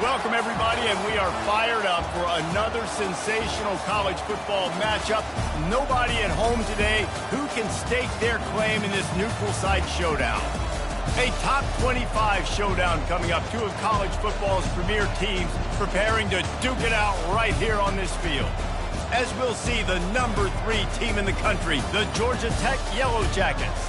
Welcome, everybody, and we are fired up for another sensational college football matchup. Nobody at home today who can stake their claim in this neutral site showdown. A top 25 showdown coming up. Two of college football's premier teams preparing to duke it out right here on this field. As we'll see, the number 3 team in the country, the Georgia Tech Yellow Jackets,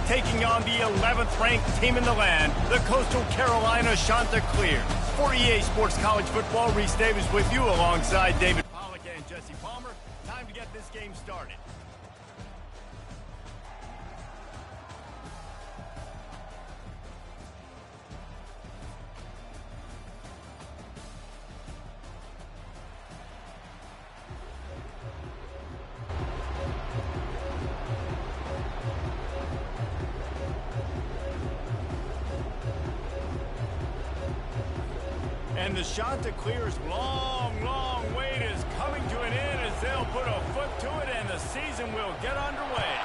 taking on the 11th ranked team in the land, the Coastal Carolina Chanticleers. For EA Sports College Football, Reese Davis with you alongside David Pollack and Jesse Palmer. Time to get this game started. And the Chanticleers' long wait is coming to an end as they'll put a foot to it and the season will get underway.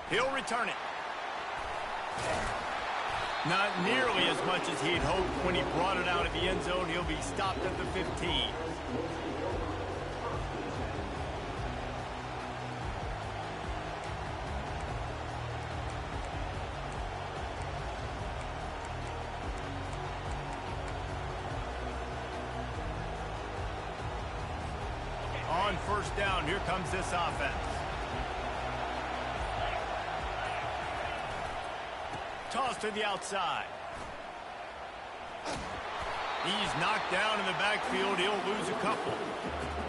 He'll return it. Not nearly as much as he'd hoped when he brought it out of the end zone. He'll be stopped at the 15. On first down, here comes this offense. Toss to the outside. He's knocked down in the backfield. He'll lose a couple.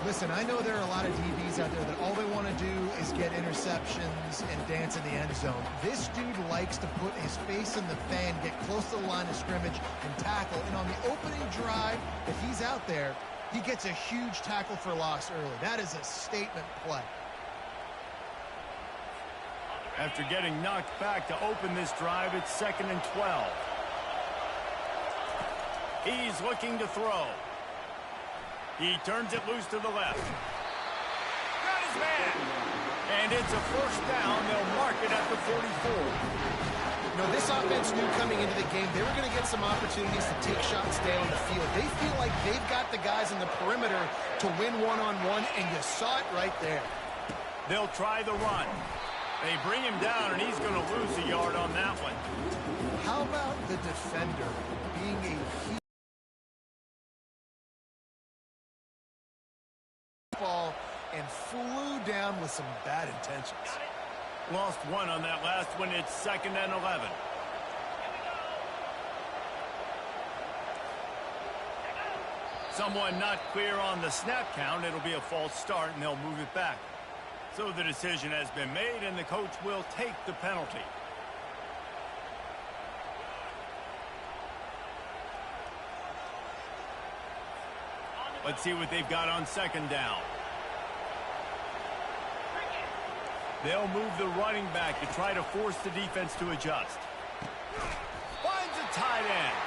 Listen, I know there are a lot of DBs out there that all they want to do is get interceptions and dance in the end zone. This dude likes to put his face in the fan, get close to the line of scrimmage, and tackle. And on the opening drive, if he's out there, he gets a huge tackle for loss early. That is a statement play. After getting knocked back to open this drive, it's 2nd and 12. He's looking to throw. He turns it loose to the left. Got his man. And it's a first down. They'll mark it at the 44. No, this offense knew coming into the game they were going to get some opportunities to take shots, stay on the field. They feel like they've got the guys in the perimeter to win one-on-one, and you saw it right there. They'll try the run. They bring him down, and he's going to lose a yard on that one. How about the defender being a ball and flew down with some bad intentions? Lost one on that last one. It's 2nd and 11. Someone not clear on the snap count. It'll be a false start, and they'll move it back. So the decision has been made, and the coach will take the penalty. Let's see what they've got on 2nd down. They'll move the running back to try to force the defense to adjust. Finds a tight end.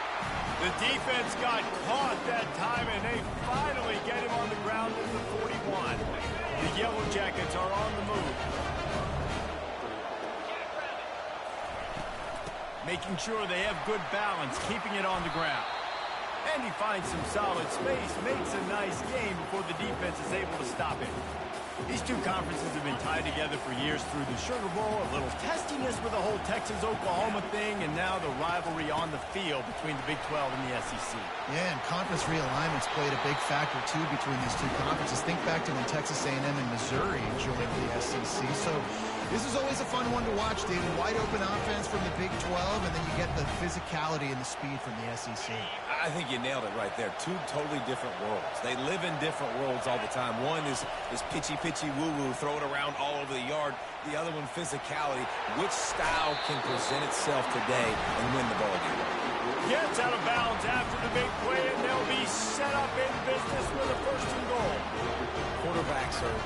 The defense got caught that time, and they finally get him on the ground at the 41. The Yellow Jackets are on the move. Making sure they have good balance, keeping it on the ground. And he finds some solid space, makes a nice game before the defense is able to stop it. These two conferences have been tied together for years through the Sugar Bowl, a little testiness with the whole Texas-Oklahoma thing, and now the rivalry on the field between the Big 12 and the SEC. Yeah, and conference realignments played a big factor, too, between these two conferences. Think back to when Texas A&M and Missouri joined the SEC. So this is always a fun one to watch, David. Wide open offense from the Big 12, and then you get the physicality and the speed from the SEC. I think you nailed it right there. Two totally different worlds. They live in different worlds all the time. One is pitchy, woo-woo, throw it around all over the yard. The other one, physicality. Which style can present itself today and win the ball game? Gets out of bounds after the big play, and they'll be set up in business with a 1st and goal. Quarterbacks are,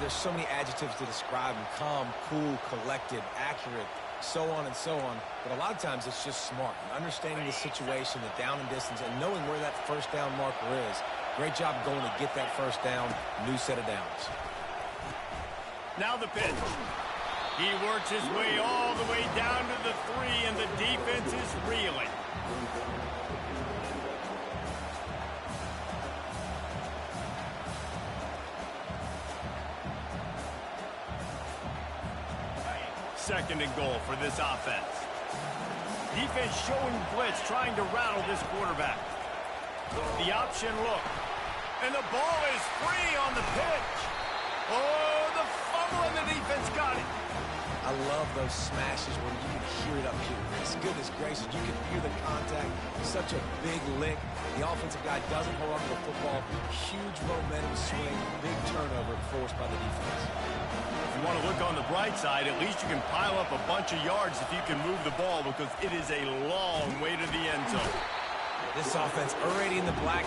there's so many adjectives to describe them. Calm, cool, collected, accurate, so on and so on. But a lot of times it's just smart. Understanding the situation, the down and distance, and knowing where that first down marker is. Great job going to get that first down. New set of downs. Now the pitch. He works his way all the way down to the 3, and the defense is reeling. Second and goal for this offense. Defense showing blitz, trying to rattle this quarterback. The option look. And the ball is free on the pitch. Oh, the fumble, and the defense got it. I love those smashes where you can hear it up here. It's goodness gracious, you can hear the contact. Such a big lick. The offensive guy doesn't hold on to the football. Huge momentum swing, big turnover forced by the defense. If you want to look on the bright side, at least you can pile up a bunch of yards if you can move the ball, because it is a long way to the end zone. This offense already in the black.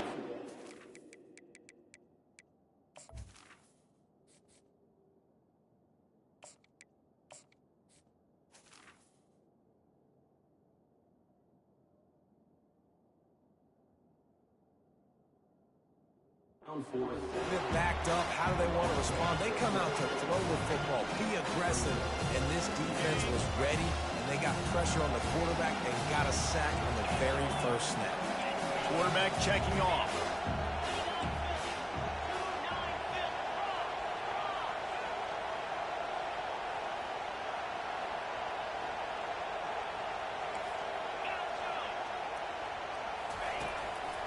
They're backed up. How do they want to respond? They come out to throw the football, be aggressive, and this defense was ready, and they got pressure on the quarterback and got a sack on the very first snap. Quarterback checking off.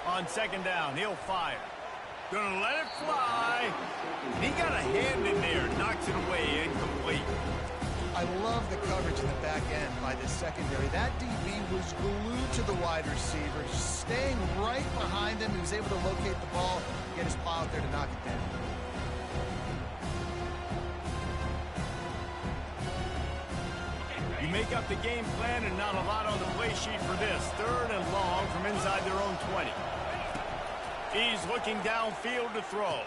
On second down, he'll fire. Gonna let it fly. He got a hand in there, knocks it away, incomplete. I love the coverage in the back end by the secondary. That DB was glued to the wide receiver, just staying right behind him. He was able to locate the ball, get his paw out there to knock it down. You make up the game plan, and not a lot on the play sheet for this. Third and long from inside their own 20. He's looking downfield to throw.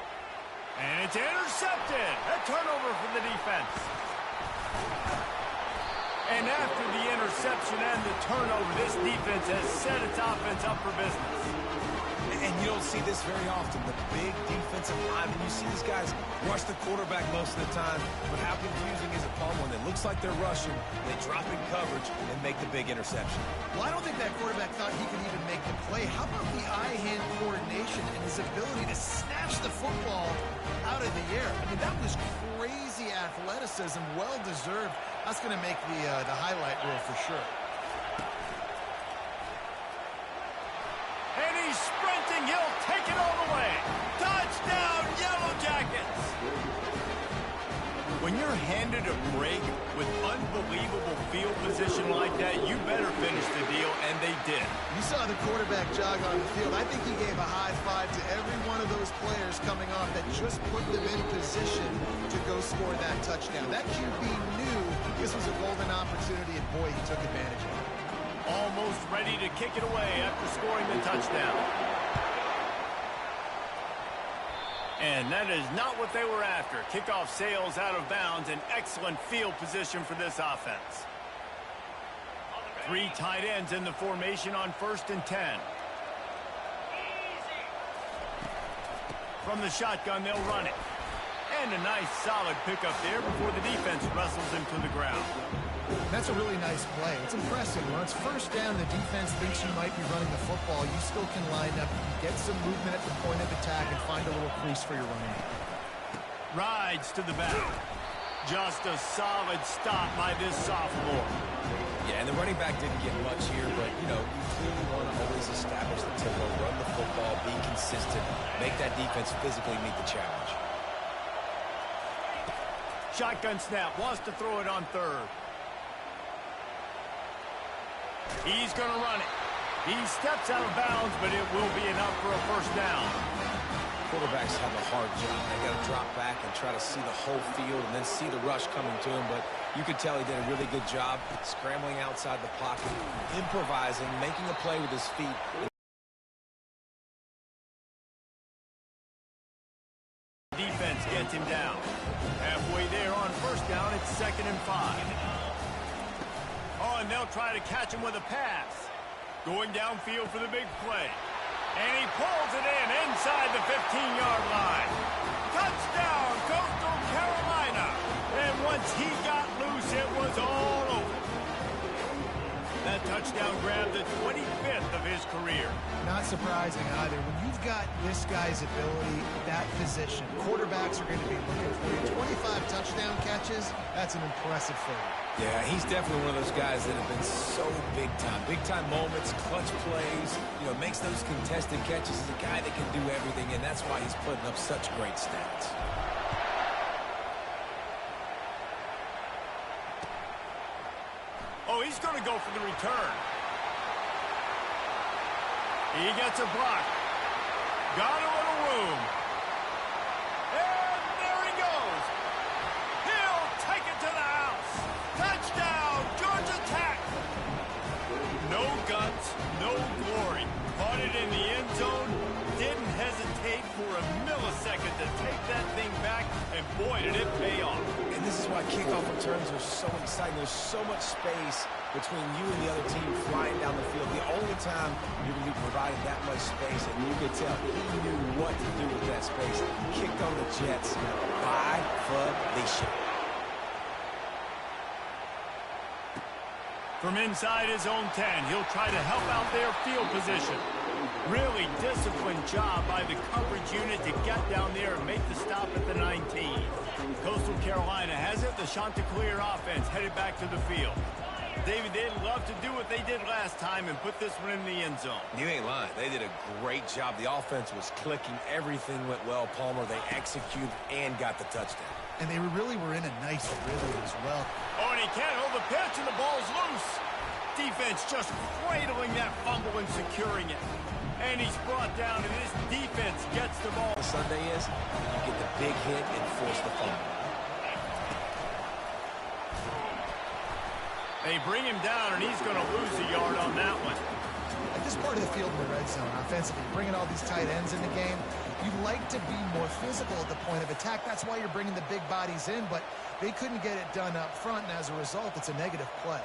And it's intercepted. A turnover for the defense. And after the interception and the turnover, this defense has set its offense up for business. And you don't see this very often. The big defensive linemen, you see these guys rush the quarterback most of the time, but how confusing is it, Paul, when it looks like they're rushing, they drop in coverage and make the big interception? Well, I don't think that quarterback thought he could even make the play. How about the eye-hand coordination and his ability to snatch the football out of the air? I mean, that was crazy athleticism, well-deserved. That's going to make the highlight reel for sure. And he's sprinting. He'll take it all the way. Touchdown, Yellow Jackets. When you're handed a break with unbelievable field position like that, you better finish the deal, and they did. You saw the quarterback jog on the field. I think he gave a high five to every one of those players coming off that just put them in position to go score that touchdown. That QB knew this was a golden opportunity, and boy, he took advantage of it. Almost ready to kick it away after scoring the touchdown. And that is not what they were after. Kickoff sails out of bounds, and excellent field position for this offense. 3 tight ends in the formation on 1st and 10. From the shotgun, they'll run it. And a nice solid pickup there before the defense wrestles him to the ground. That's a really nice play. It's impressive. When it's first down, the defense thinks you might be running the football. You still can line up, get some movement at the point of attack, and find a little crease for your running. Rides to the back. Just a solid stop by this sophomore. Yeah, and the running back didn't get much here, but, you clearly want to always establish the tempo, run the football, be consistent, make that defense physically meet the challenge. Shotgun snap, wants to throw it on 3rd. He's going to run it. He steps out of bounds, but it will be enough for a first down. Quarterbacks have a hard job. They got to drop back and try to see the whole field and then see the rush coming to him. But you could tell he did a really good job scrambling outside the pocket, improvising, making a play with his feet. Defense gets him down. Halfway there on first down, it's 2nd and 5. Oh, and they'll try to catch him with a pass. Going downfield for the big play. And he pulls it in inside the 15-yard line. Touchdown, Coastal Carolina. And once he got loose, it was all over. That touchdown grabbed the 25th of his career. Not surprising either. When you've got this guy's ability, that position, quarterbacks are going to be looking for you. 25 touchdown catches, that's an impressive thing. Yeah, he's definitely one of those guys that have been so big time. Big time moments, clutch plays, makes those contested catches. He's a guy that can do everything, and that's why he's putting up such great stats. Oh, he's going to go for the return. He gets a block. Got a little room. And there he goes. He'll take it to the house. Touchdown, Georgia Tech. No guts, no glory. Caught it in the end zone. Didn't hesitate for a millisecond to take that thing back, and boy, did it pay off. And this is why kickoff returns are so exciting. There's so much space between you and the other team flying down the field. The only time you're going to be providing that much space, and you could tell he knew what to do with that space. Kicked on the Jets by Felicia. From inside his own 10, he'll try to help out their field position. Really disciplined job by the coverage unit to get down there and make the stop at the 19. Coastal Carolina has it. The Chanticleer offense headed back to the field. David, they'd love to do what they did last time and put this one in the end zone. You ain't lying. They did a great job. The offense was clicking. Everything went well, Palmer. They executed and got the touchdown. And they really were in a nice rhythm as well. Oh, and he can't hold the pitch, and the ball's loose. Defense just cradling that fumble and securing it. And he's brought down, and this defense gets the ball. Sunday is you get the big hit and force the fumble. They bring him down, and he's going to lose a yard on that one. At this part of the field in the red zone, offensively, bringing all these tight ends in the game, you'd like to be more physical at the point of attack. That's why you're bringing the big bodies in, but they couldn't get it done up front, and as a result, it's a negative play.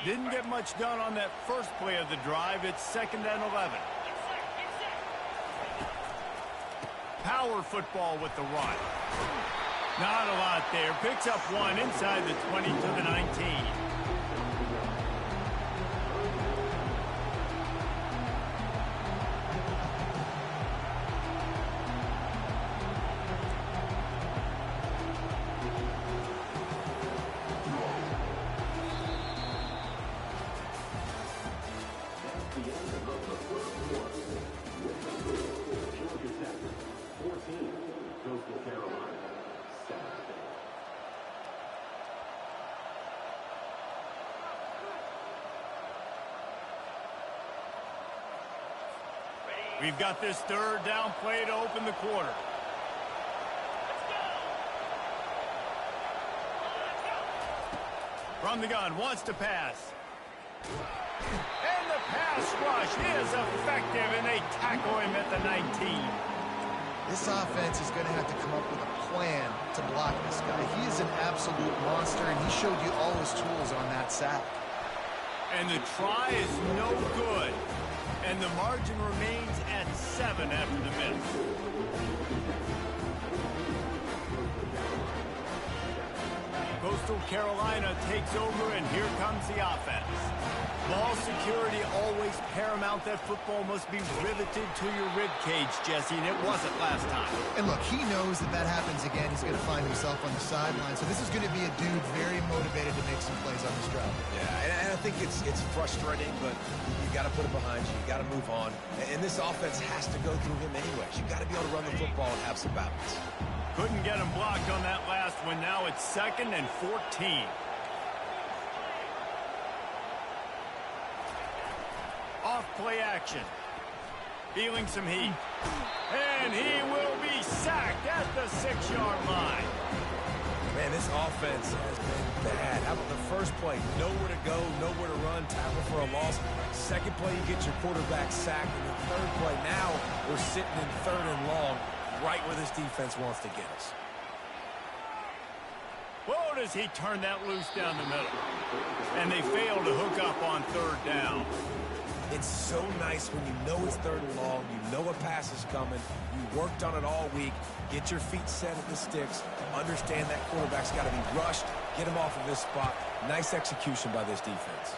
Didn't get much done on that first play of the drive. It's 2nd and 11. Power football with the run. Not a lot there. Picks up one inside the 20 to the 19. We've got this 3rd down play to open the quarter. From the gun, wants to pass. And the pass rush is effective, and they tackle him at the 19. This offense is going to have to come up with a plan to block this guy. He is an absolute monster, and he showed you all his tools on that sack. And the try is no good. And the margin remains at 7 after the miss. Coastal Carolina takes over, and here comes the offense. Ball security always paramount. That football must be riveted to your rib cage, Jesse, and it wasn't last time. And look, he knows that that happens again. He's going to find himself on the sideline. So this is going to be a dude very motivated to make some plays on this drive. Yeah, and I think it's frustrating, but you got to put it behind you. You got to move on. And this offense has to go through him anyways. You got to be able to run the football and have some balance. Couldn't get him blocked on that last one. Now it's 2nd and 14. Off play action. Feeling some heat. And he will be sacked at the 6-yard line. Man, this offense has been bad. How about the first play? Nowhere to go, nowhere to run, tackle for a loss. Second play, you get your quarterback sacked. And the third play, now we're sitting in 3rd and long, right where this defense wants to get us. Whoa, does he turn that loose down the middle. And they fail to hook up on 3rd down. It's so nice when you know it's 3rd and long, you know a pass is coming, you worked on it all week, get your feet set at the sticks, understand that quarterback's got to be rushed, get him off of this spot. Nice execution by this defense.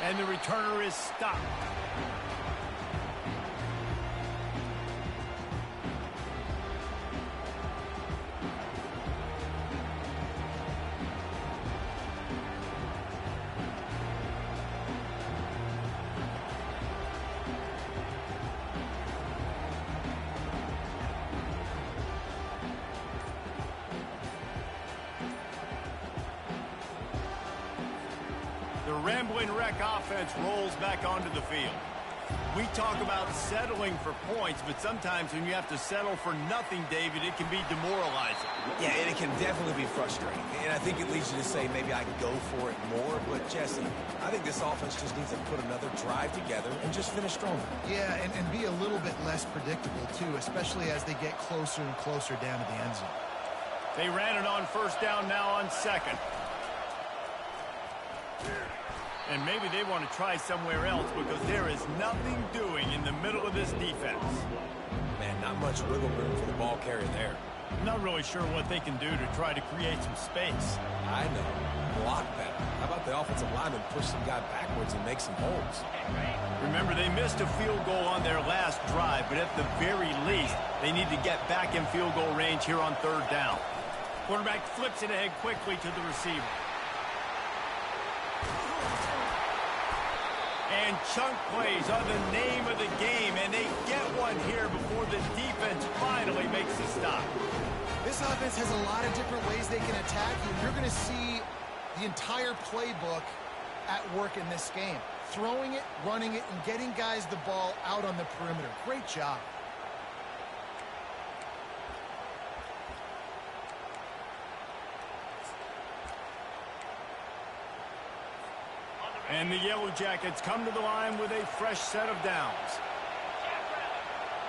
And the returner is stopped. The Rambling Wreck offense rolls back onto the field. We talk about settling for points, but sometimes when you have to settle for nothing, David, it can be demoralizing. Yeah, and it can definitely be frustrating. And I think it leads you to say maybe I can go for it more. But, Jesse, I think this offense just needs to put another drive together and just finish stronger. Yeah, and be a little bit less predictable, too, especially as they get closer and closer down to the end zone. They ran it on 1st down, now on 2nd. And maybe they want to try somewhere else because there is nothing doing in the middle of this defense. Man, not much wiggle room for the ball carrier there. Not really sure what they can do to try to create some space. I know. Block better. How about the offensive lineman push some guy backwards and make some holes? Remember, they missed a field goal on their last drive, but at the very least, they need to get back in field goal range here on 3rd down. Quarterback flips it ahead quickly to the receiver. And chunk plays are the name of the game, and they get one here before the defense finally makes a stop. This offense has a lot of different ways they can attack you. You're going to see the entire playbook at work in this game. Throwing it, running it, and getting guys the ball out on the perimeter. Great job. And the Yellow Jackets come to the line with a fresh set of downs.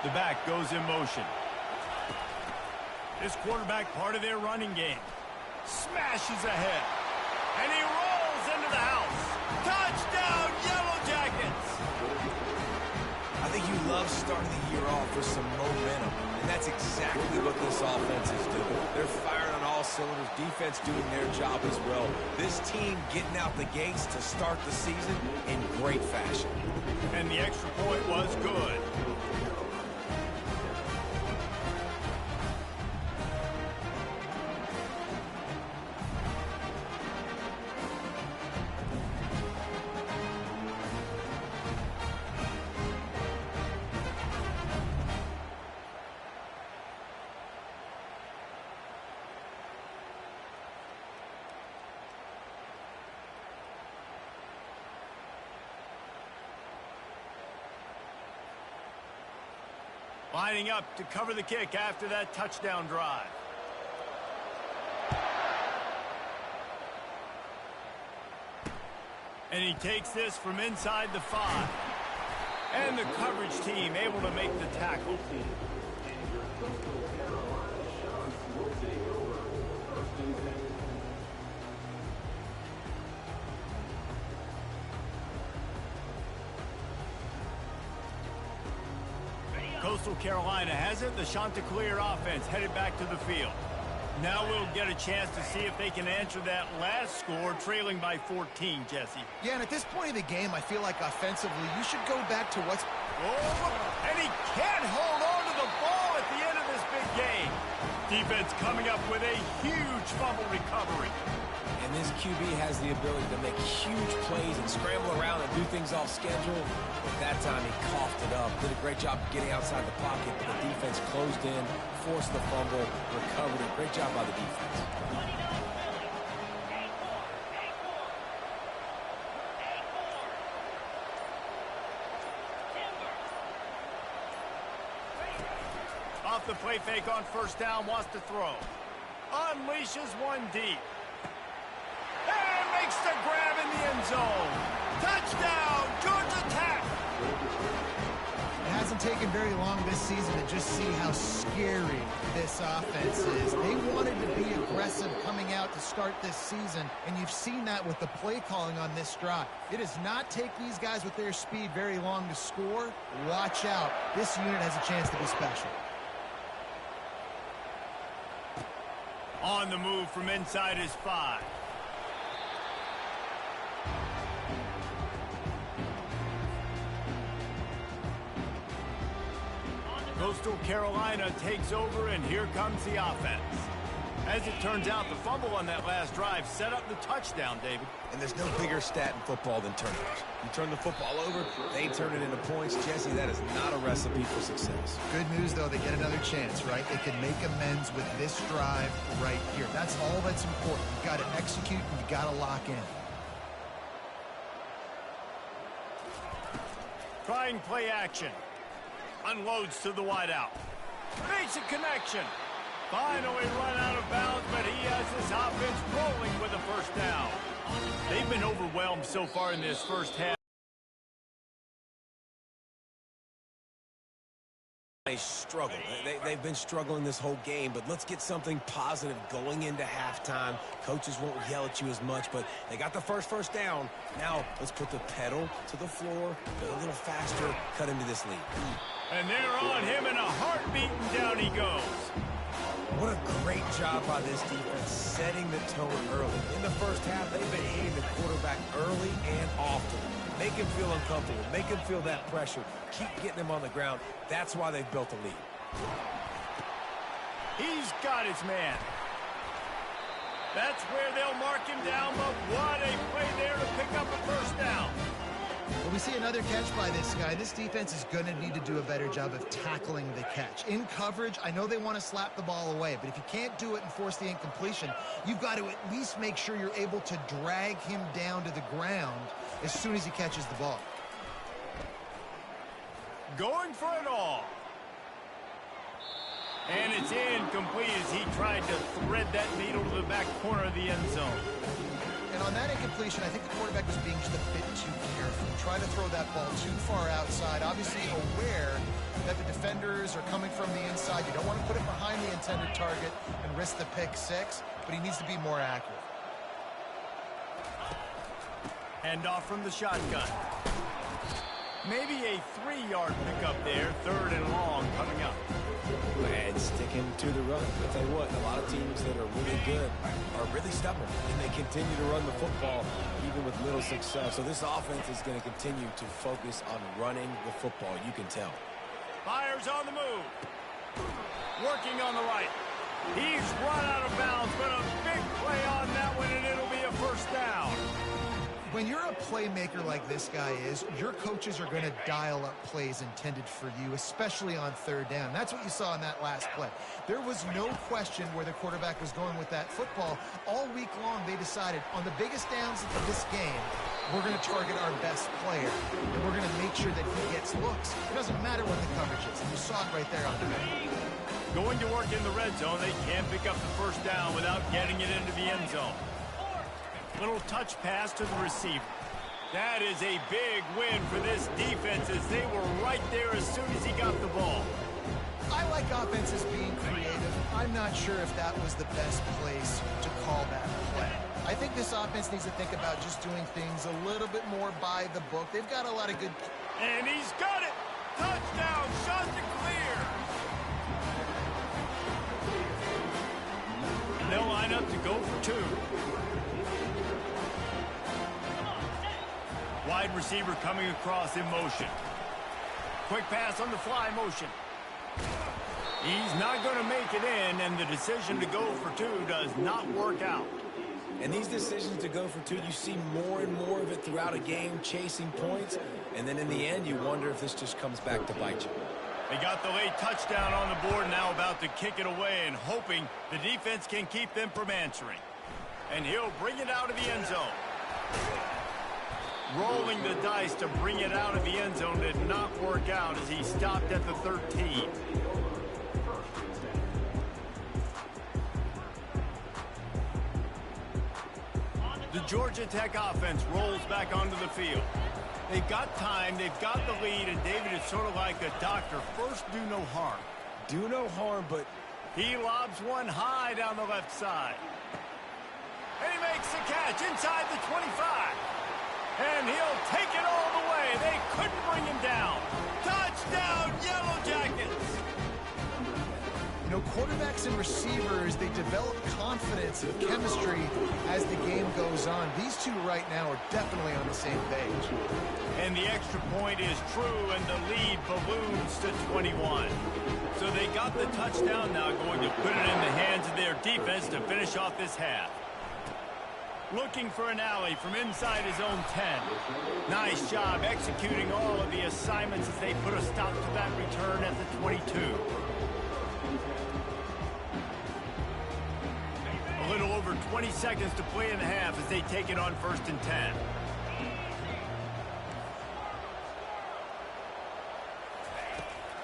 The back goes in motion. This quarterback part of their running game. Smashes ahead. And he rolls into the house. Touchdown, Yellow Jackets! I think you love starting the year off with some momentum, and that's exactly what this offense is doing. They're firing on all cylinders, defense doing their job as well. This team getting out the gates to start the season in great fashion. And the extra point was good. Lining up to cover the kick after that touchdown drive. And he takes this from inside the 5. And the coverage team able to make the tackle. Coastal Carolina has it. The Chanticleer offense headed back to the field. Now we'll get a chance to see if they can answer that last score, trailing by 14, Jesse. Yeah, and at this point of the game, I feel like offensively, you should go back to what's... Oh, and he can't hold on to the ball at the end of this big game. Defense coming up with a huge fumble recovery. And this QB has the ability to make huge plays and scramble around and do things off schedule. But that time he coughed it up. Did a great job of getting outside the pocket, but the defense closed in, forced the fumble, recovered it. Great job by the defense. Off the play fake on first down, wants to throw. Unleashes one deep. And makes the grab in the end zone. Touchdown, Georgia Tech! It hasn't taken very long this season to just see how scary this offense is. They wanted to be aggressive coming out to start this season, and you've seen that with the play calling on this drive. It does not take these guys with their speed very long to score. Watch out. This unit has a chance to be special. On the move from inside his 5. Coastal Carolina takes over, and here comes the offense. As it turns out, the fumble on that last drive set up the touchdown, David. And there's no bigger stat in football than turnovers. You turn the football over, they turn it into points. Jesse, that is not a recipe for success. Good news, though, they get another chance, right? They can make amends with this drive right here. That's all that's important. You've got to execute, and you've got to lock in. Trying play action. Unloads to the wideout. Makes a connection. Finally run out of bounds, but he has his offense rolling with a first down. They've been overwhelmed so far in this first half. They struggle. They've been struggling this whole game, but let's get something positive going into halftime. Coaches won't yell at you as much, but they got the first down. Now let's put the pedal to the floor, go a little faster, cut into this lead. And they're on him in a heartbeat, and down he goes. What a great job by this defense setting the tone early. In the first half, they've been hitting the quarterback early and often. Make him feel uncomfortable. Make him feel that pressure. Keep getting him on the ground. That's why they've built a lead. He's got his man. That's where they'll mark him down, but what a play there to pick up a first down. Well, we see another catch by this guy. This defense is going to need to do a better job of tackling the catch. In coverage, I know they want to slap the ball away, but if you can't do it and force the incompletion, you've got to at least make sure you're able to drag him down to the ground as soon as he catches the ball. Going for it all. And it's incomplete as he tried to thread that needle to the back corner of the end zone. And on that incompletion, I think the quarterback was being just a bit too careful. Try to throw that ball too far outside. Obviously aware that the defenders are coming from the inside. You don't want to put it behind the intended target and risk the pick six. but he needs to be more accurate. Hand off from the shotgun. Maybe a 3-yard pickup there, 3rd and long coming up. And sticking to the run. I'll tell you what, a lot of teams that are really good are really stubborn, and they continue to run the football even with little success. So this offense is going to continue to focus on running the football. You can tell. Fires on the move. Working on the right. He's run out of bounds, but a big play on that one, and it'll be a 1st down. When you're a playmaker like this guy is, your coaches are going to dial up plays intended for you, especially on 3rd down. That's what you saw in that last play. There was no question where the quarterback was going with that football. All week long, they decided on the biggest downs of this game, we're going to target our best player, and we're going to make sure that he gets looks. It doesn't matter what the coverage is. And you saw it right there on the field. Going to work in the red zone, they can't pick up the 1st down without getting it into the end zone. Little touch pass to the receiver. That is a big win for this defense as they were right there as soon as he got the ball. I like offenses being creative. I'm not sure if that was the best place to call that play. I think this offense needs to think about just doing things a little bit more by the book. They've got a lot of good... And he's got it! Touchdown! Shot to clear! They'll line up to go for 2. Wide receiver coming across in motion. Quick pass on the fly motion. He's not going to make it in, and the decision to go for 2 does not work out. And these decisions to go for 2, you see more and more of it throughout a game, chasing points. And then in the end, you wonder if this just comes back to bite you. They got the late touchdown on the board, now about to kick it away and hoping the defense can keep them from answering. And he'll bring it out of the end zone. Rolling the dice to bring it out of the end zone did not work out as he stopped at the 13. The Georgia Tech offense rolls back onto the field. They've got time, they've got the lead, and David is sort of like a doctor. First, do no harm. Do no harm, but... He lobs one high down the left side. And he makes the catch inside the 25. And he'll take it all the way. They couldn't bring him down. Touchdown, Yellow Jackets! You know, quarterbacks and receivers, they develop confidence and chemistry as the game goes on. These two right now are definitely on the same page. And the extra point is true, and the lead balloons to 21. So they got the touchdown, now going to put it in the hands of their defense to finish off this half. Looking for an alley from inside his own 10. Nice job executing all of the assignments as they put a stop to that return at the 22. A little over 20 seconds to play in the half as they take it on 1st and 10.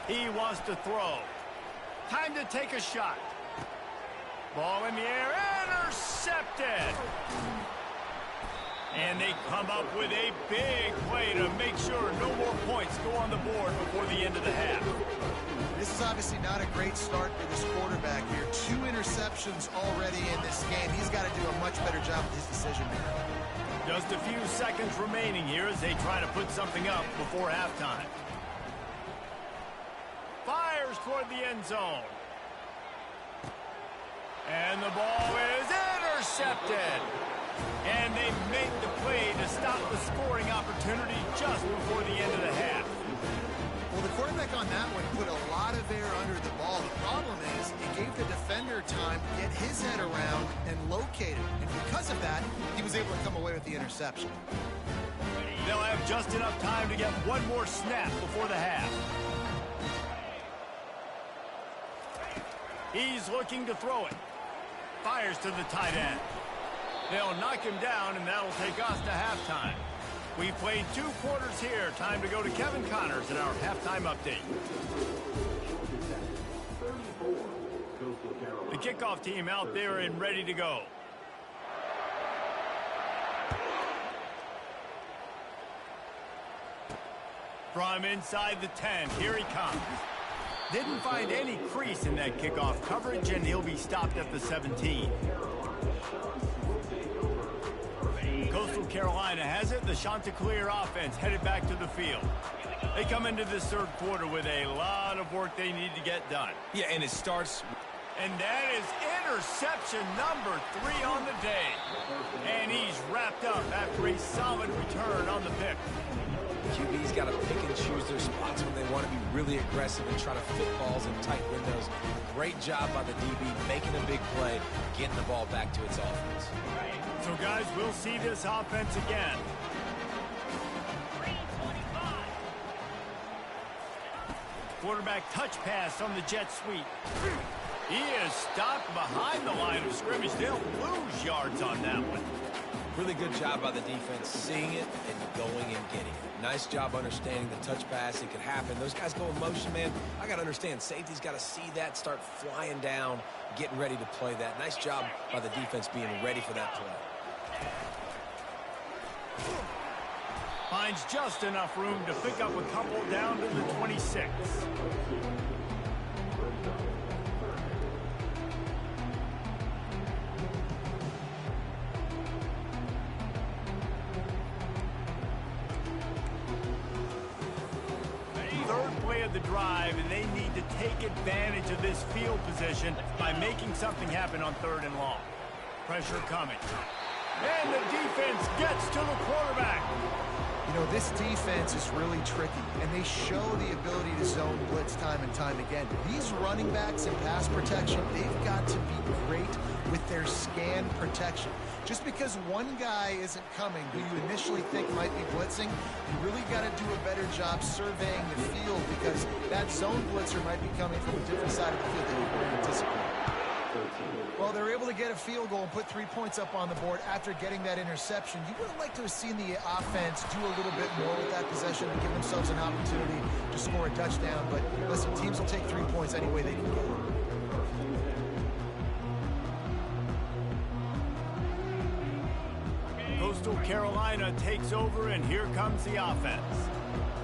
He wants to throw. Time to take a shot. Ball in the air, intercepted. And they come up with a big play to make sure no more points go on the board before the end of the half. This is obviously not a great start for this quarterback here. 2 interceptions already in this game. He's got to do a much better job with his decision-making. Just a few seconds remaining here as they try to put something up before halftime. Fires toward the end zone. And the ball is intercepted. And they make the play to stop the scoring opportunity just before the end of the half. Well, the quarterback on that one put a lot of air under the ball. The problem is it gave the defender time to get his head around and locate it. And because of that, he was able to come away with the interception. They'll have just enough time to get one more snap before the half. He's looking to throw it. Fires to the tight end. They'll knock him down, and that'll take us to halftime. We've played 2 quarters here. Time to go to Kevin Connors in our halftime update. The kickoff team out there and ready to go. From inside the 10, here he comes. Didn't find any crease in that kickoff coverage, and he'll be stopped at the 17. Coastal Carolina has it. The Chanticleer offense headed back to the field. They come into this third quarter with a lot of work they need to get done. Yeah, and it starts... And that is interception number 3 on the day. And he's wrapped up after a solid return on the pick. QB's got to pick and choose their spots when they want to be really aggressive and try to fit balls in tight windows. Great job by the DB making a big play, getting the ball back to its offense. So, guys, we'll see this offense again. Quarterback touch pass on the jet sweep. He is stopped behind the line of scrimmage. They'll lose yards on that one. Really good job by the defense seeing it and going and getting it. Nice job understanding the touch pass. It could happen. Those guys go in motion, man. I got to understand. Safety's got to see that, start flying down, getting ready to play that. Nice job by the defense being ready for that play. Finds just enough room to pick up a couple down to the 26. Third play of the drive, and they need to take advantage of this field position by making something happen on 3rd and long. Pressure coming. And the defense gets to the quarterback. You know, this defense is really tricky, and they show the ability to zone blitz time and time again. These running backs in pass protection, they've got to be great with their scan protection. Just because one guy isn't coming who you initially think might be blitzing, you really got to do a better job surveying the field, because that zone blitzer might be coming from a different side of the field than you were anticipating. Well, they're able to get a field goal and put 3 points up on the board after getting that interception. You would have liked to have seen the offense do a little bit more with that possession to give themselves an opportunity to score a touchdown. But listen, teams will take 3 points any way they can get them. Coastal Carolina takes over, and here comes the offense.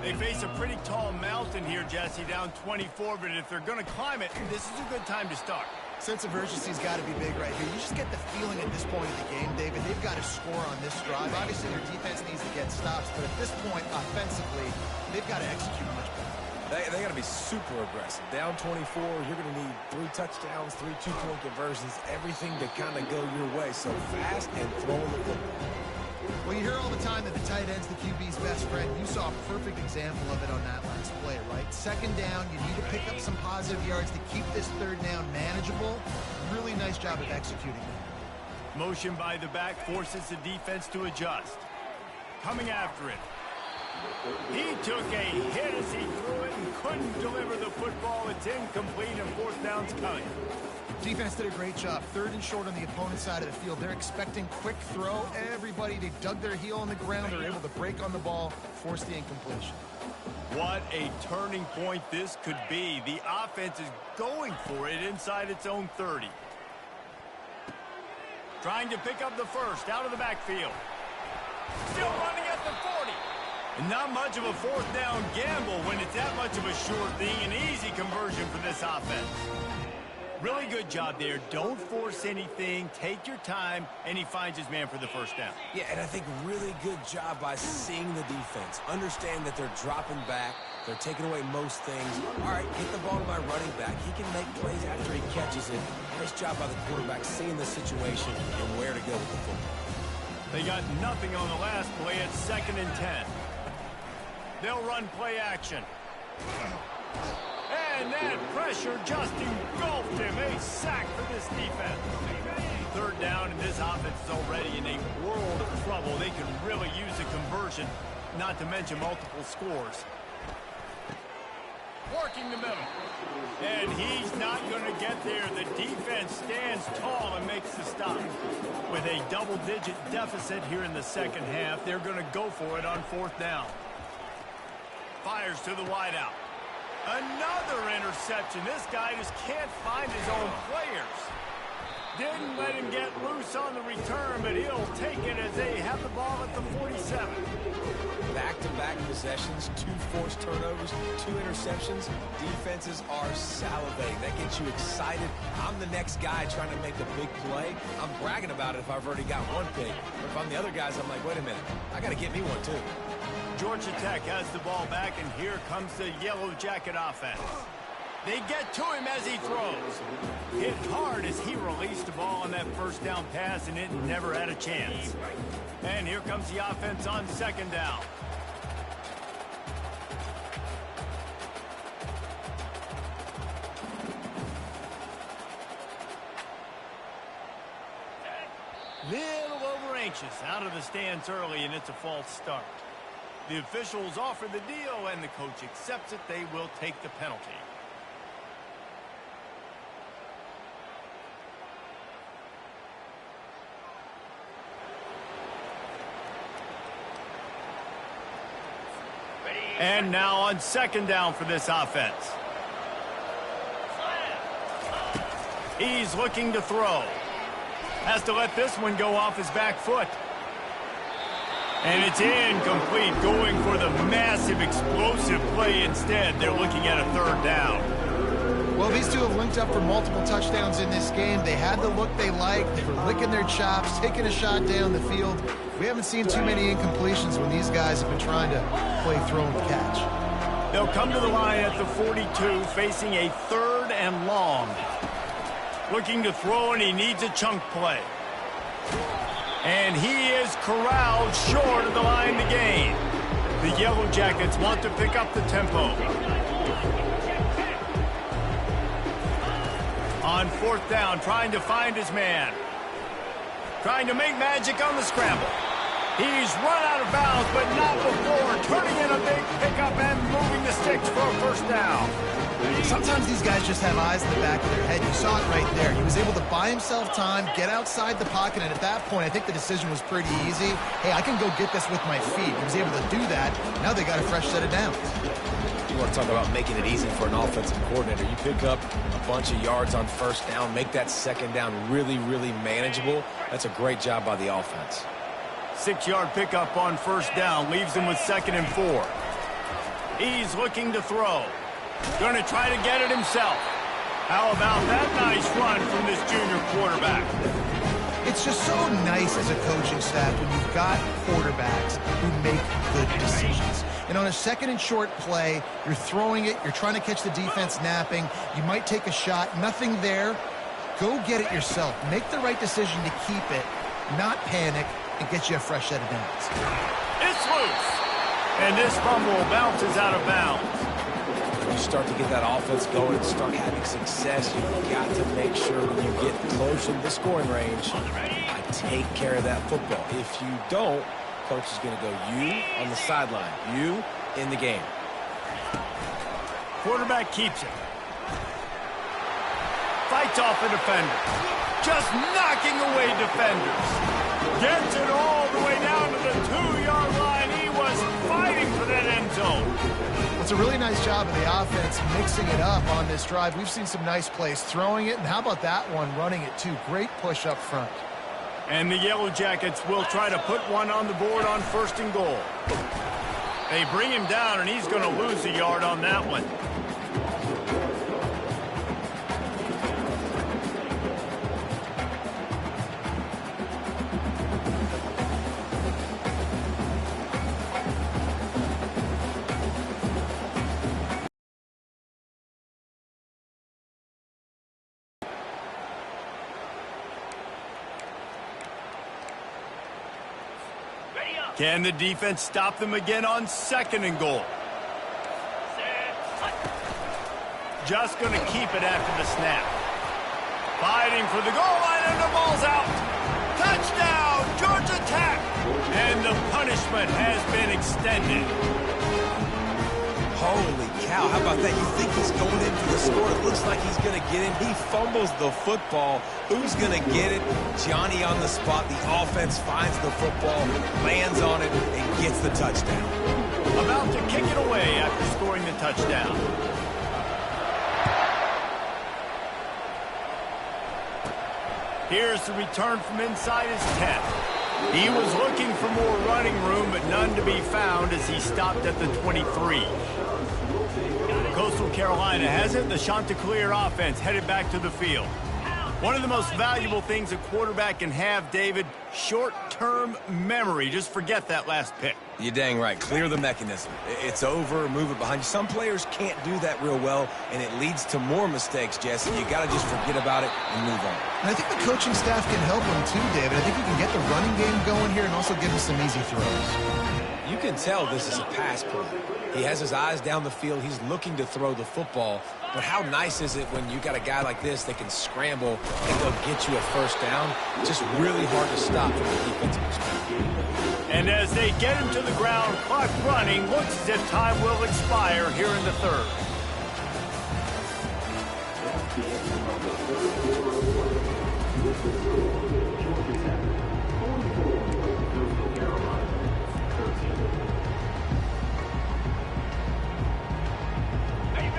They face a pretty tall mountain here, Jesse, down 24, but if they're going to climb it, this is a good time to start. Sense of urgency's got to be big right here. You just get the feeling at this point of the game, David, they've got to score on this drive. Obviously, their defense needs to get stops, but at this point, offensively, they've got to execute much better. They got to be super aggressive. Down 24, you're going to need 3 touchdowns, 3 two-point conversions, everything to kind of go your way. So fast and throwing the football. Well, you hear all the time that the tight end's the QB's best friend. You saw a perfect example of it on that last play, right? 2nd down, you need to pick up some positive yards to keep this 3rd down manageable. Really nice job of executing that. Motion by the back forces the defense to adjust. Coming after it. He took a hit as he threw it and couldn't deliver the football. It's incomplete, and 4th down's coming. Defense did a great job. 3rd and short on the opponent's side of the field. They're expecting quick throw. Everybody, they dug their heel on the ground. They're able to break on the ball, force the incompletion. What a turning point this could be. The offense is going for it inside its own 30. Trying to pick up the first out of the backfield. Still running at the 40. And not much of a 4th down gamble when it's that much of a sure thing. An easy conversion for this offense. Really good job there. Don't force anything. Take your time, and he finds his man for the 1st down. Yeah, and I think really good job by seeing the defense. Understand that they're dropping back. They're taking away most things. All right, get the ball to my running back. He can make plays after he catches it. Nice job by the quarterback seeing the situation and where to go with the football. They got nothing on the last play. It's 2nd and 10. They'll run play action. And that pressure just engulfed him. A sack for this defense. 3rd down, and this offense is already in a world of trouble. They can really use a conversion, not to mention multiple scores. Working the middle. And he's not going to get there. The defense stands tall and makes the stop. With a double-digit deficit here in the 2nd half, they're going to go for it on 4th down. Fires to the wideout. Another interception. This guy just can't find his own players. Didn't let him get loose on the return, but he'll take it as they have the ball at the 47. Back-to-back possessions, 2 forced turnovers, 2 interceptions. Defenses are salivating. That gets you excited. I'm the next guy trying to make a big play. I'm bragging about it if I've already got one pick. But if I'm the other guys, I'm like, wait a minute, I got to get me one too. Georgia Tech has the ball back, and here comes the Yellow Jacket offense. They get to him as he throws. Hit hard as he released the ball on that first down pass, and it never had a chance. And here comes the offense on second down. Little over anxious out of the stands early, and it's a false start. The officials offer the deal, and the coach accepts it. They will take the penalty. And now on second down for this offense. He's looking to throw. Has to let this one go off his back foot. And it's incomplete, going for the massive explosive play instead. They're looking at a third down. Well, these two have linked up for multiple touchdowns in this game. They had the look they liked. They were licking their chops, taking a shot down the field. We haven't seen too many incompletions when these guys have been trying to play throw and catch. They'll come to the line at the 42, facing a third and long. Looking to throw, and he needs a chunk play. And he is corralled short of the line to gain. The Yellow Jackets want to pick up the tempo. On fourth down, trying to find his man. Trying to make magic on the scramble. He's run out of bounds, but not before turning in a big pickup and moving the sticks for a first down. Sometimes these guys just have eyes in the back of their head. You saw it right there. He was able to buy himself time, get outside the pocket, and at that point, I think the decision was pretty easy. Hey, I can go get this with my feet. He was able to do that. Now they got a fresh set of downs. You want to talk about making it easy for an offensive coordinator. You pick up a bunch of yards on first down, make that second down really, really manageable. That's a great job by the offense. 6-yard pickup on first down leaves him with 2nd and 4. He's looking to throw. Going to try to get it himself. How about that nice run from this junior quarterback? It's just so nice as a coaching staff when you've got quarterbacks who make good decisions. And on a 2nd and short play, you're throwing it, you're trying to catch the defense napping, you might take a shot, nothing there. Go get it yourself. Make the right decision to keep it, not panic, and get you a fresh set of downs. It's loose. And this fumble bounces out of bounds. When you start to get that offense going and start having success, you've got to make sure when you get close to the scoring range, I take care of that football. If you don't, coach is going to go you on the sideline, you in the game. Quarterback keeps it. Fights off the defender. Just knocking away defenders. Gets it all the way down to the 2-yard line. He was fighting for that end zone. It's a really nice job of the offense mixing it up on this drive. We've seen some nice plays throwing it, and how about that one running it too? Great push up front. And the Yellow Jackets will try to put one on the board on 1st and goal. They bring him down, and he's going to lose a yard on that one. Can the defense stop them again on 2nd and goal? Just going to keep it after the snap. Fighting for the goal line, and the ball's out. Touchdown, Georgia Tech! And the punishment has been extended. Holy cow, how about that? You think he's going in for the score. It looks like he's going to get in. He fumbles the football. Who's going to get it? Johnny on the spot. The offense finds the football, lands on it, and gets the touchdown. About to kick it away after scoring the touchdown. Here's the return from inside his 10. He was looking for more running room, but none to be found as he stopped at the 23. Coastal Carolina has it. The Chanticleer offense headed back to the field. One of the most valuable things a quarterback can have, David, short-term memory. Just forget that last pick. You're dang right. Clear the mechanism. It's over, move it behind you. Some players can't do that real well, and it leads to more mistakes, Jesse. You got to just forget about it and move on. And I think the coaching staff can help him too, David. I think he can get the running game going here and also give him some easy throws. You can tell this is a pass play. He has his eyes down the field. He's looking to throw the football. But how nice is it when you got a guy like this that can scramble and go get you a first down? Just really hard to stop from the defensive perspective. And as they get him to the ground, clock running, looks as if time will expire here in the third.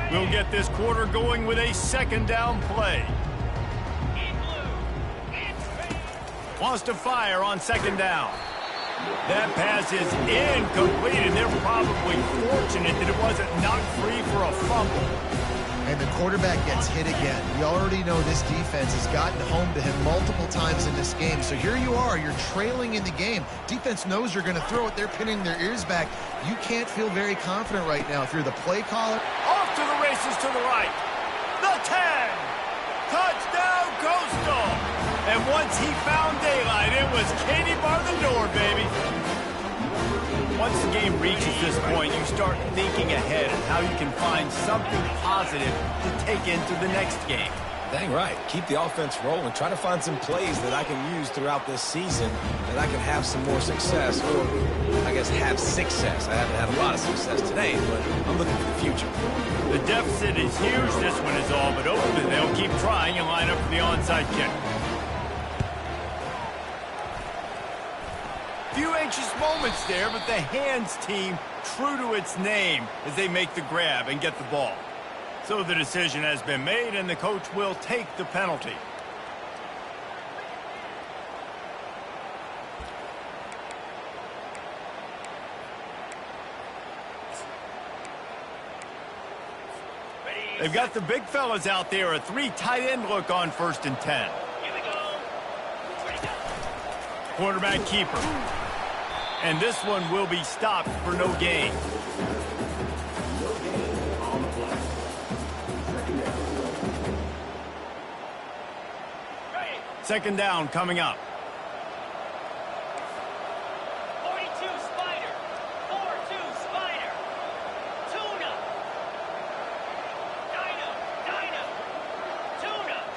We'll get this quarter going with a second down play. Wants to fire on second down. That pass is incomplete, and they're probably fortunate that it wasn't knocked free for a fumble. And the quarterback gets hit again. We already know this defense has gotten home to him multiple times in this game. So here you are, you're trailing in the game. Defense knows you're going to throw it. They're pinning their ears back. You can't feel very confident right now if you're the play caller. Off to the races to the right. The 10. Touchdown, Coastal. And once he found daylight, it was Katie bar the door, baby. Once the game reaches this point, you start thinking ahead of how you can find something positive to take into the next game. Dang right. Keep the offense rolling. Try to find some plays that I can use throughout this season that I can have some more success, or I guess have success. I haven't had a lot of success today, but I'm looking for the future. The deficit is huge. This one is all but open. They'll keep trying and line up for the onside kick. Few anxious moments there, but the hands team true to its name as they make the grab and get the ball. So the decision has been made, and the coach will take the penalty. They've got the big fellas out there, a 3 tight end look on 1st and 10. Quarterback keeper. And this one will be stopped for no gain. Second down coming up. 42 Spider. 4-2 Spider. Tuna. Dino.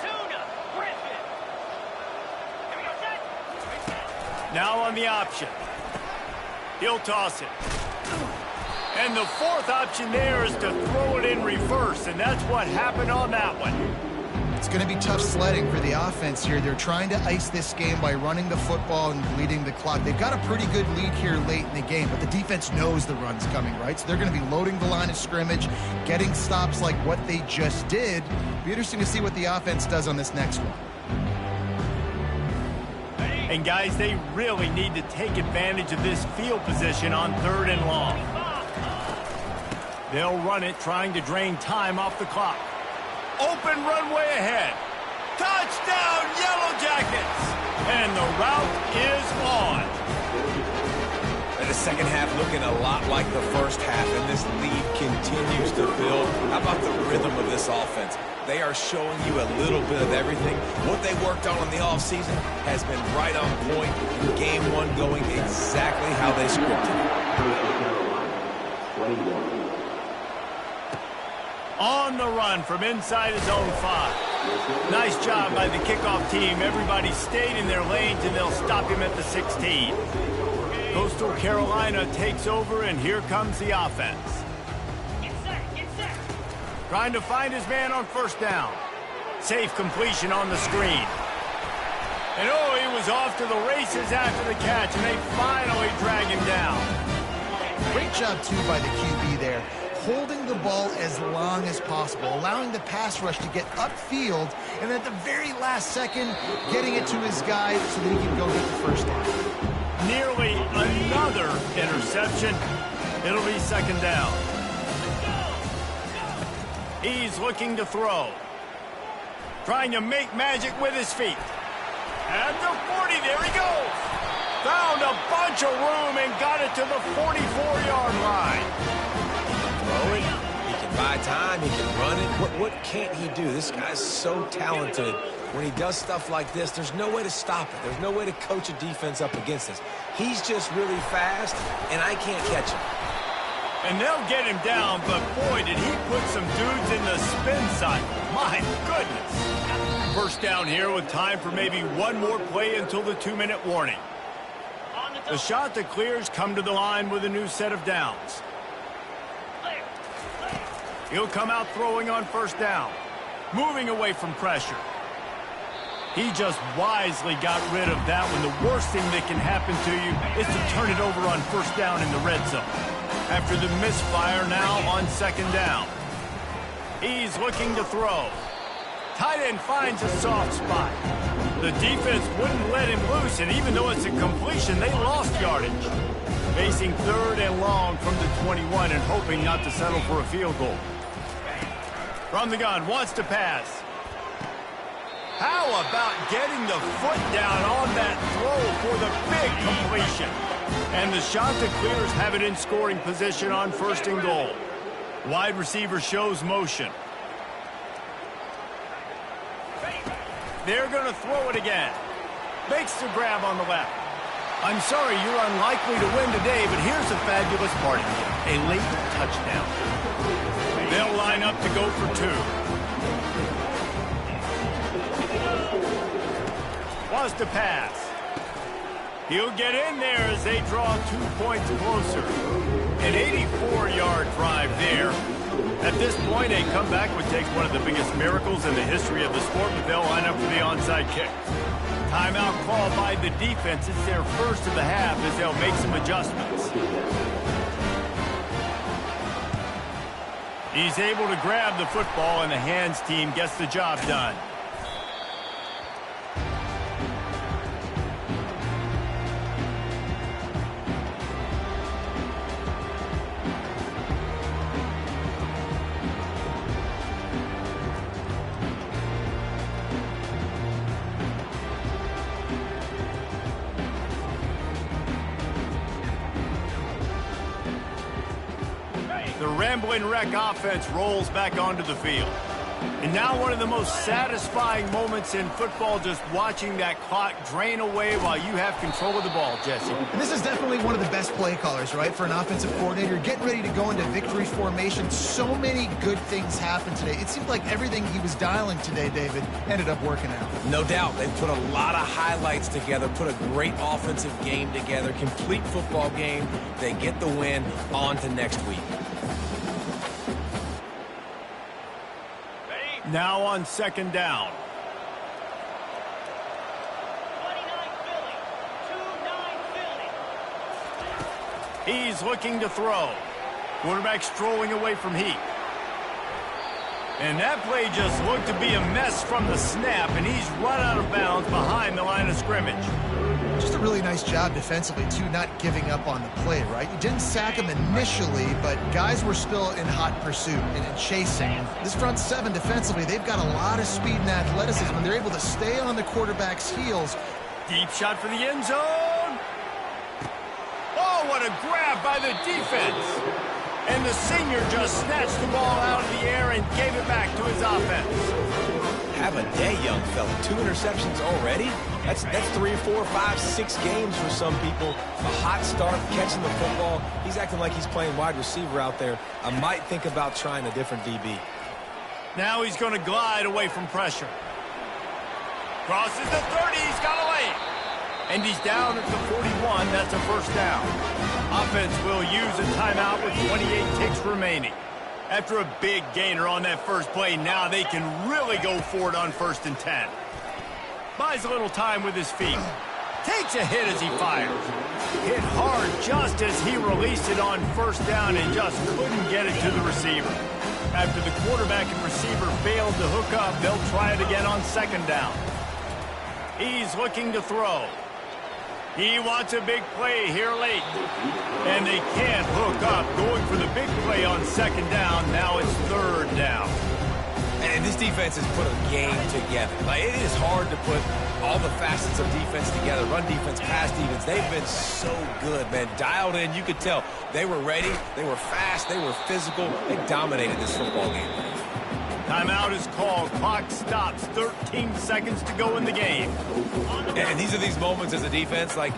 Tuna. Griffin. Here we go, set. Now on the option. He'll toss it. And the 4th option there is to throw it in reverse, and that's what happened on that one. It's going to be tough sledding for the offense here. They're trying to ice this game by running the football and bleeding the clock. They've got a pretty good lead here late in the game, but the defense knows the run's coming, right? So they're going to be loading the line of scrimmage, getting stops like what they just did. Be interesting to see what the offense does on this next one. And guys, they really need to take advantage of this field position on 3rd and long. They'll run it, trying to drain time off the clock. Open runway ahead. Touchdown, Yellow Jackets! And the route is on. And the second half looking a lot like the first half, and this lead continues to build. How about the rhythm of this offense? They are showing you a little bit of everything. What they worked on in the offseason has been right on point. Game 1 going exactly how they scripted it. On the run from inside his own 5. Nice job by the kickoff team. Everybody stayed in their lanes, and they'll stop him at the 16. Coastal Carolina takes over, and here comes the offense. Get set. Trying to find his man on 1st down. Safe completion on the screen. And oh, he was off to the races after the catch, and they finally drag him down. Great job, too, by the QB there. holding the ball as long as possible, allowing the pass rush to get upfield, and at the very last second, getting it to his guy so that he can go get the first down. Nearly another interception. It'll be second down. He's looking to throw. Trying to make magic with his feet. At the 40, there he goes. Found a bunch of room and got it to the 44-yard line. Throw it. He can buy time. He can run it. What can't he do? This guy's so talented. When he does stuff like this, there's no way to stop it. There's no way to coach a defense up against this. He's just really fast, and I can't catch him. And they'll get him down, but boy, did he put some dudes in the spin cycle. My goodness. First down here with time for maybe one more play until the 2-minute warning. The shot that clears come to the line with a new set of downs. He'll come out throwing on first down, moving away from pressure. He just wisely got rid of that one. The worst thing that can happen to you is to turn it over on first down in the red zone. After the misfire, now on second down. He's looking to throw. Tight end finds a soft spot. The defense wouldn't let him loose, and even though it's a completion, they lost yardage. Facing third and long from the 21 and hoping not to settle for a field goal. From the gun, wants to pass. How about getting the foot down on that throw for the big completion? And the shot that clears have it in scoring position on first and goal. Wide receiver shows motion. They're going to throw it again. Makes the grab on the left. I'm sorry, you're unlikely to win today, but here's the fabulous part. A late touchdown. They'll line up to go for two. Wants to pass. He'll get in there as they draw 2 points closer. An 84-yard drive there. At this point, a comeback would take one of the biggest miracles in the history of the sport, but they'll line up for the onside kick. Timeout called by the defense. It's their first of the half as they'll make some adjustments. He's able to grab the football, and the hands team gets the job done. The Ramblin' Wreck offense rolls back onto the field. And now one of the most satisfying moments in football, just watching that clock drain away while you have control of the ball, Jesse. And this is definitely one of the best play callers, right, for an offensive coordinator. Getting ready to go into victory formation. So many good things happened today. It seemed like everything he was dialing today, David, ended up working out. No doubt. They put a lot of highlights together, put a great offensive game together, complete football game. They get the win. On to next week. Now on second down. 29 Philly. 2-9 Philly. He's looking to throw. Quarterback strolling away from heat. And that play just looked to be a mess from the snap, and he's run out of bounds behind the line of scrimmage. Just a really nice job defensively, too, not giving up on the play, right? You didn't sack him initially, but guys were still in hot pursuit and chasing. This front seven defensively, they've got a lot of speed and athleticism, and they're able to stay on the quarterback's heels. Deep shot for the end zone. Oh, what a grab by the defense. And the senior just snatched the ball out of the air and gave it back to his offense. Have a day, young fella. 2 interceptions already? That's 3, 4, 5, 6 games for some people. A hot start, catching the football. He's acting like he's playing wide receiver out there. I might think about trying a different DB. Now he's going to glide away from pressure. Crosses the 30. He's got a lane. And he's down at the 41. That's a first down. Offense will use a timeout with 28 ticks remaining. After a big gainer on that first play, now they can really go for it on 1st and 10. Buys a little time with his feet. Takes a hit as he fires. Hit hard just as he released it on first down and just couldn't get it to the receiver. After the quarterback and receiver failed to hook up, they'll try it again on second down. He's looking to throw. He wants a big play here late. And they can't hook up. Going for the big play on second down. Now it's third down. And this defense has put a game together. Like, it is hard to put all the facets of defense together. Run defense, pass defense. They've been so good, man. Dialed in. You could tell they were ready. They were fast. They were physical. They dominated this football game. Timeout is called. Clock stops. 13 seconds to go in the game. And these are these moments as a defense, like,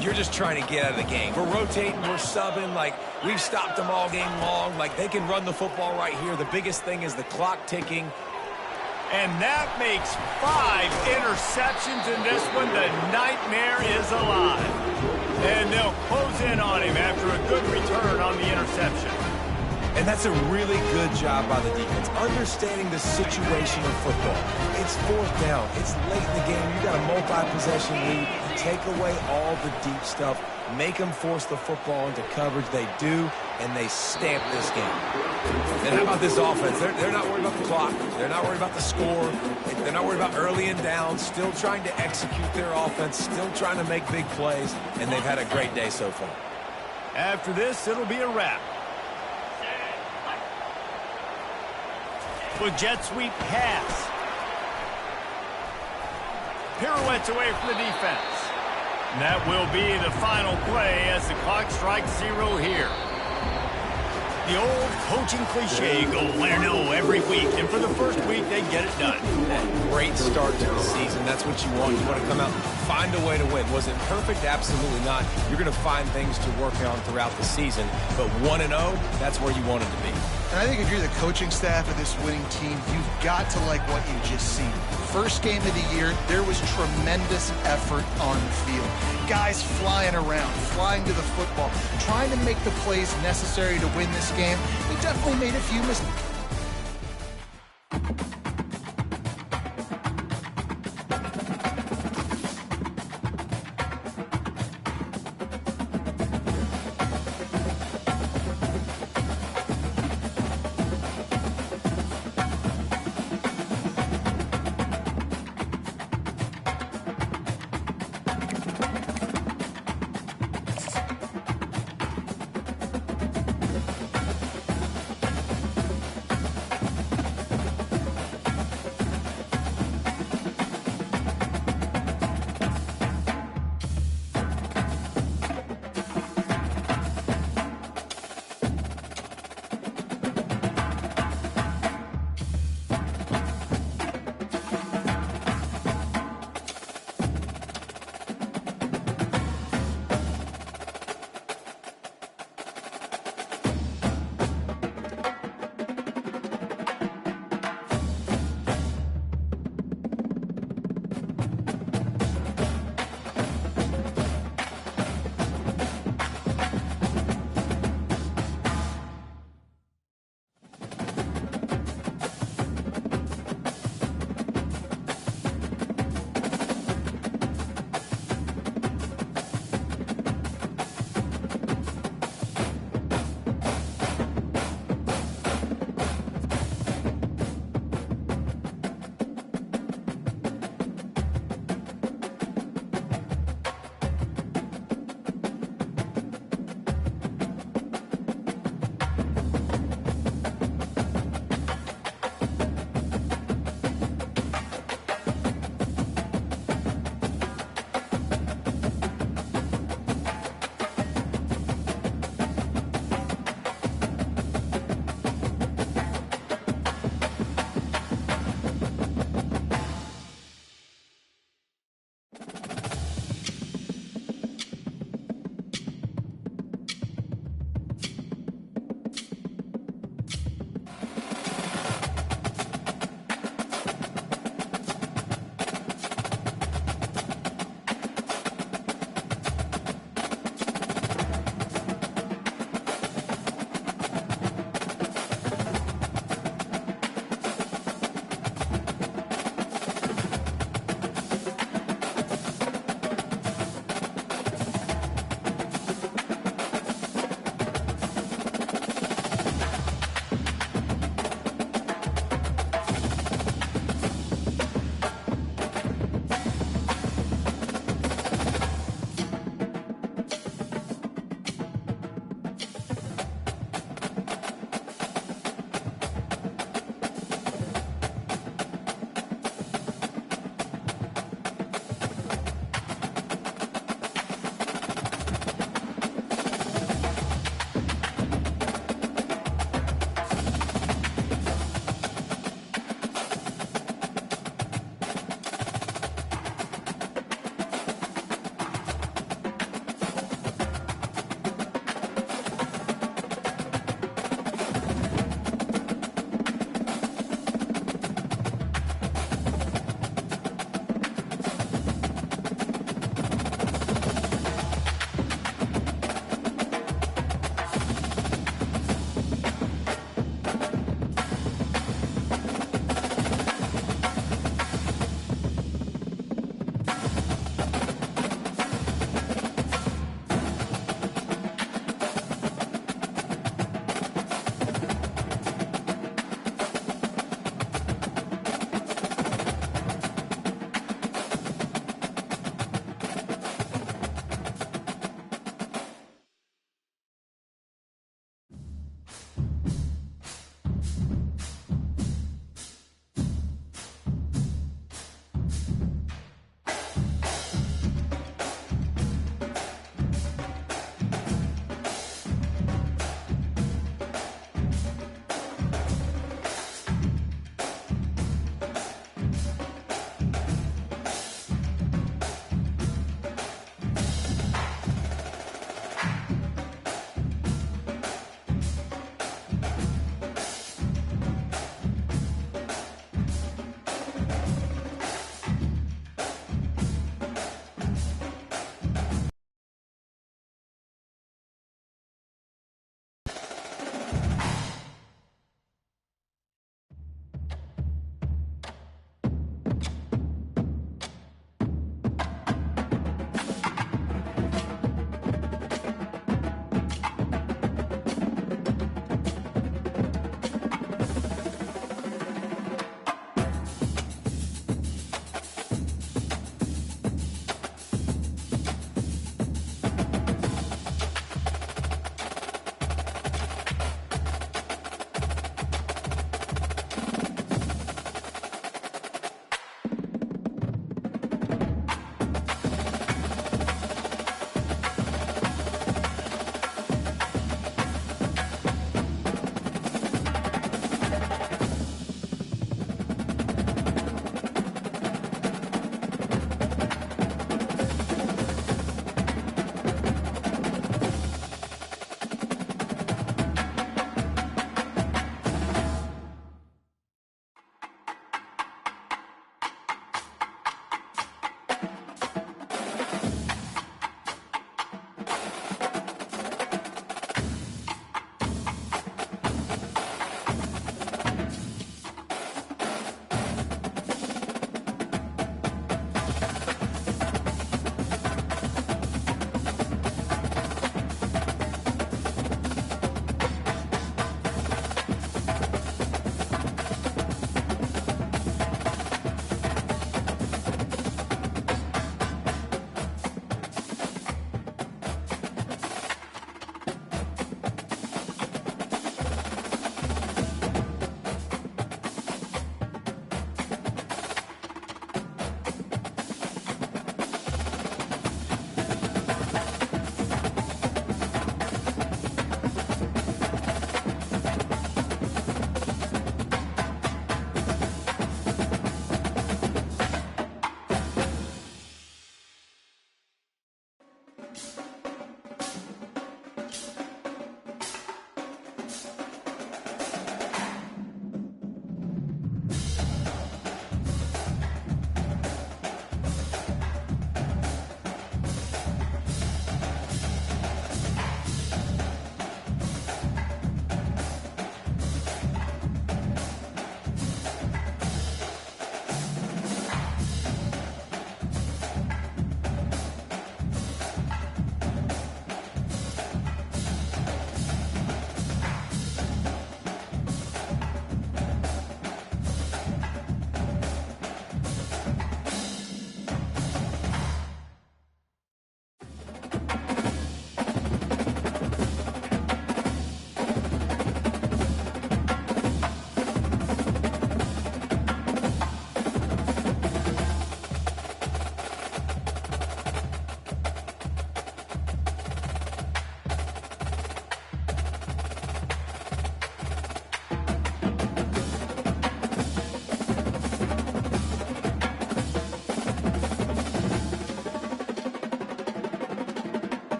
you're just trying to get out of the game. We're rotating, we're subbing, like, we've stopped them all game long. Like, they can run the football right here. The biggest thing is the clock ticking. And that makes 5 interceptions in this one. The nightmare is alive. And they'll close in on him after a good return on the interception. And that's a really good job by the defense, understanding the situation of football. It's fourth down. It's late in the game. You got a multi-possession lead. Take away all the deep stuff. Make them force the football into coverage. They do, and they stamp this game. And how about this offense? They're not worried about the clock. They're not worried about the score. They're not worried about early and down. Still trying to execute their offense. Still trying to make big plays. And they've had a great day so far. After this, it'll be a wrap. With jet sweep pass. Pirouettes away from the defense. And that will be the final play as the clock strikes 0 here. The old coaching cliche, go win or no every week. And for the first week, they get it done. Great start to the season. That's what you want. You want to come out and find a way to win. Was it perfect? Absolutely not. You're going to find things to work on throughout the season. But 1-0, that's where you want it to be. And I think if you're the coaching staff of this winning team, you've got to like what you just seen. First game of the year, there was tremendous effort on the field. Guys flying around, flying to the football, trying to make the plays necessary to win this game. They definitely made a few mistakes.